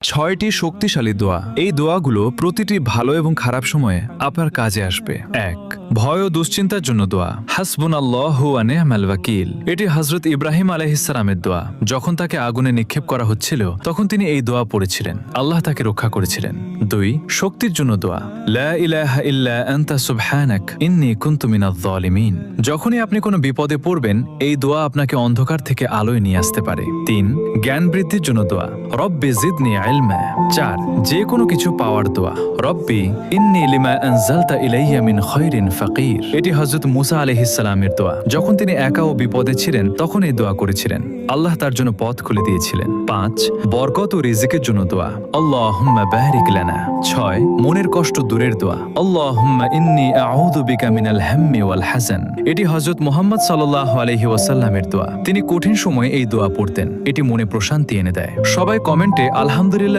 ছয়টি শক্তিশালী দোয়া। এই দোয়াগুলো প্রতিটি ভালো এবং খারাপ সময়ে আপনার কাজে আসবে। ১. ভয় ও দুশ্চিন্তার জন্য দোয়া। হাসবুনাল্লাহু ওয়া নি'মাল ওয়াকিল। এটি হযরত ইব্রাহিম আলাইহিস সালামের দোয়া। যখন তাকে আগুনে নিক্ষেপ করা হচ্ছিল তখন তিনি এই দোয়া পড়েছিলেন। আল্লাহ তাকে রক্ষা করেছিলেন। ২. শক্তির জন্য দোয়া। লা ইলাহা ইল্লা আনতা সুবহানাক ইন্নী কুনতু মিনাজ জালিমিন। যখনই আপনি কোনো বিপদে পড়বেন এই দোয়া আপনাকে অন্ধকার থেকে আলোয় নিয়ে আসতে পারে। ৩. জ্ঞান বৃদ্ধির জন্য দোয়া। রব্বি জিদনি ইলমা। ৪. যে কোনো কিছু পাওয়ার দোয়া। রব্বি ইন্নী লিমা আনজালতা ইলাইয়া মিন খায়রিন ফাকির। এটি হযরত মুসা আলাইহিস সালামের দোয়া। যখন তিনি একা ও বিপদে ছিলেন তখন এই দোয়া করেছিলেন। আল্লাহ তার জন্য পথ খুলে দিয়েছিলেন। ৫. বরকত ও রিজিকের জন্য দোয়া। আল্লাহুম্মা বারিক লানা। ৬. মনের কষ্ট দূরের দোয়া। আল্লাহুম্মা ইন্নী আউযু বিকা মিনাল হাম্মি ওয়াল হাযান। এটি হযরত মুহাম্মদ সাল্লাল্লাহু আলাইহি ওয়াসাল্লামের দোয়া। তিনি কঠিন সময়ে এই দোয়া পড়তেন। এটি মনে প্রশান্তি এনে দেয়। সবাই কমেন্টে আলহামদুলিল্লাহ